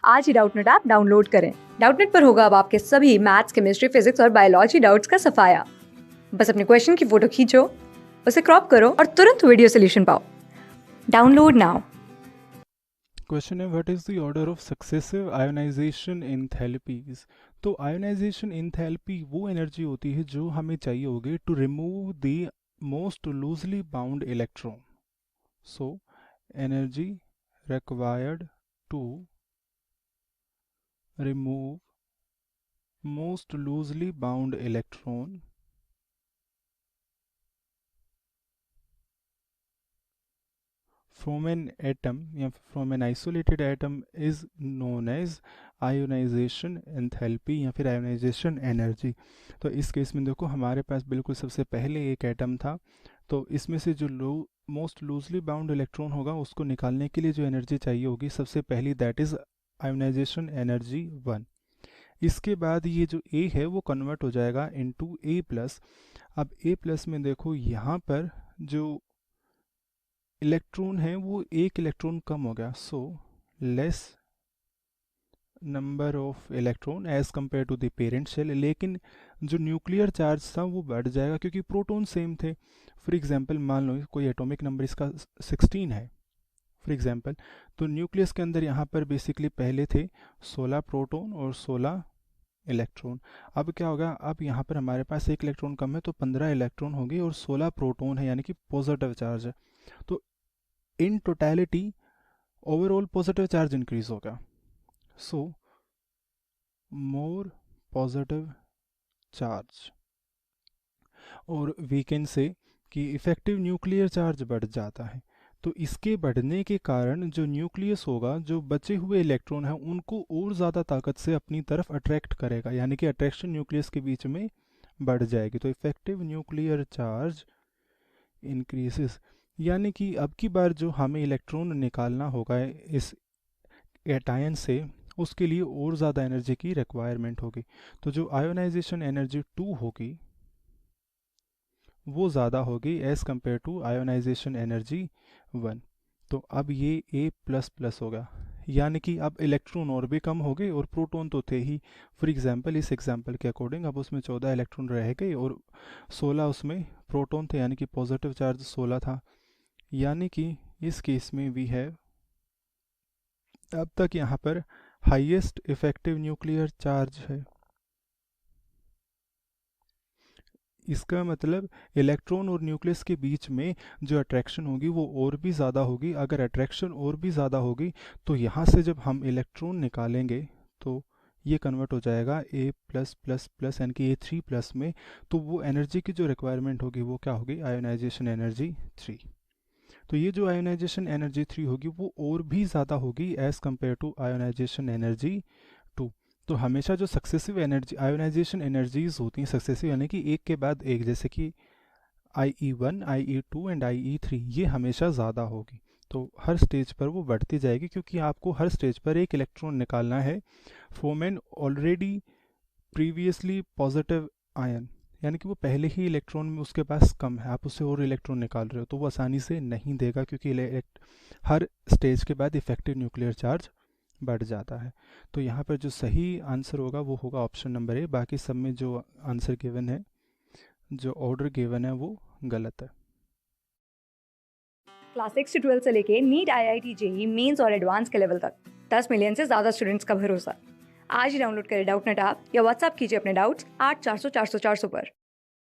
आज ही Doubtnut app download करें। Doubtnut पर होगा अब आपके सभी मैथ्स, केमिस्ट्री, फिजिक्स और बायोलॉजी डाउट्स का सफाया। बस अपने क्वेश्चन की फोटो खींचो, उसे क्रॉप करो और तुरंत वीडियो सोल्यूशन पाओ। Download now. क्वेश्चन है what is the order of successive ionization enthalpies. तो आयोनाइजेशन एंथैल्पी वो एनर्जी होती है जो हमें चाहिए होगी to remove the most loosely bound electron. So energy required to remove most loosely bound electron from an atom या from an isolated atom is known as ionization enthalpy या फिर ionization energy। तो इस केस में देखो हमारे पास बिल्कुल सबसे पहले एक एटम था, तो इसमें से जो मोस्ट लूजली बाउंड इलेक्ट्रॉन होगा उसको निकालने के लिए जो एनर्जी चाहिए होगी सबसे पहली दैट इज आयोनाइजेशन एनर्जी 1। इसके बाद ये जो ए है वो कन्वर्ट हो जाएगा इनटू ए प्लस। अब ए प्लस में देखो यहाँ पर जो इलेक्ट्रॉन है वो एक इलेक्ट्रॉन कम हो गया, so less number of electron as compared to the parent shell. लेकिन जो न्यूक्लियर चार्ज था वो बढ़ जाएगा क्योंकि प्रोटॉन सेम थे। फॉर एग्जांपल मान लो कोई एटॉमिक नंबर इसका 16 है फॉर एग्जांपल, तो न्यूक्लियस के अंदर यहाँ पर बेसिकली पहले थे 16 प्रोटॉन और 16 इलेक्ट्रॉन। अब क्या होगा, अब यहाँ पर हमारे पास एक इलेक्ट्रॉन कम है तो 15 इलेक्ट्रॉन होंगे और 16 प्रोटॉन है यानी कि पॉजिटिव चार्ज है। तो in totality overall positive charge increase होगा, सो मोर पॉजिटिव चार्ज। और वी कैन से कि इफेक्टिव न्यूक्लियर चार्ज बढ़ जाता है। तो इसके बढ़ने के कारण जो न्यूक्लियस होगा, जो बचे हुए इलेक्ट्रॉन हैं उनको और ज़्यादा ताकत से अपनी तरफ अट्रैक्ट करेगा, यानी कि अट्रैक्शन न्यूक्लियस के बीच में बढ़ जाएगी। तो इफेक्टिव न्यूक्लियर चार्ज इंक्रीजेस, यानी कि अब की बार जो हमें इलेक्ट्रॉन निकालना होगा इस एटायन से उसके लिए और ज़्यादा एनर्जी की रिक्वायरमेंट होगी। तो जो आयोनाइजेशन एनर्जी 2 होगी वो ज़्यादा होगी as compare to ionization energy 1। तो अब ये ए प्लस प्लस होगा, यानी कि अब इलेक्ट्रॉन और भी कम हो गए और प्रोटॉन तो थे ही। फॉर एग्जांपल इस एग्जांपल के अकॉर्डिंग अब उसमें 14 इलेक्ट्रॉन रह गए और 16 उसमें प्रोटॉन थे, यानी कि पॉजिटिव चार्ज 16 था। यानी कि इस केस में वी हैव अब तक यहाँ पर हाईएस्ट इफेक्टिव न्यूक्लियर चार्ज है। इसका मतलब इलेक्ट्रॉन और न्यूक्लियस के बीच में जो अट्रैक्शन होगी वो और भी ज़्यादा होगी। अगर अट्रैक्शन और भी ज़्यादा होगी तो यहाँ से जब हम इलेक्ट्रॉन निकालेंगे तो ये कन्वर्ट हो जाएगा ए प्लस प्लस प्लस यानी कि ए 3 प्लस में। तो वो एनर्जी की जो रिक्वायरमेंट होगी वो क्या होगी, आयोनाइजेशन एनर्जी 3। तो ये जो आयोनाइजेशन एनर्जी 3 होगी वो और भी ज़्यादा होगी as compare to ionization energy 2। तो हमेशा जो सक्सेसिव एनर्जी आयोनाइजेशन एनर्जीज होती हैं सक्सेसिव यानी कि एक के बाद एक, जैसे कि IE1 IE2 एंड IE3, ये हमेशा ज़्यादा होगी। तो हर स्टेज पर वो बढ़ती जाएगी क्योंकि आपको हर स्टेज पर एक इलेक्ट्रॉन निकालना है from an already previously positive ion, यानी कि वो पहले ही इलेक्ट्रॉन में उसके पास कम है, आप उससे और इलेक्ट्रॉन निकाल रहे हो तो वो आसानी से नहीं देगा क्योंकि हर स्टेज के बाद इफेक्टिव न्यूक्लियर चार्ज बढ़ जाता है। तो यहाँ पर जो सही आंसर होगा वो होगा ऑप्शन नंबर ए। बाकी सब में जो आंसर गिवन है, जो ऑर्डर गिवन है वो गलत है। क्लास 6 से 12 से लेके नीट, IIT, JEE मेंस और एडवांस के लेवल तक 10 मिलियन से ज्यादा स्टूडेंट्स का भरोसा। आज ही डाउनलोड करें डाउटनेट ऐप या व्हाट्सएप कीजिए अपने डाउट्स 8400 400 400 पर।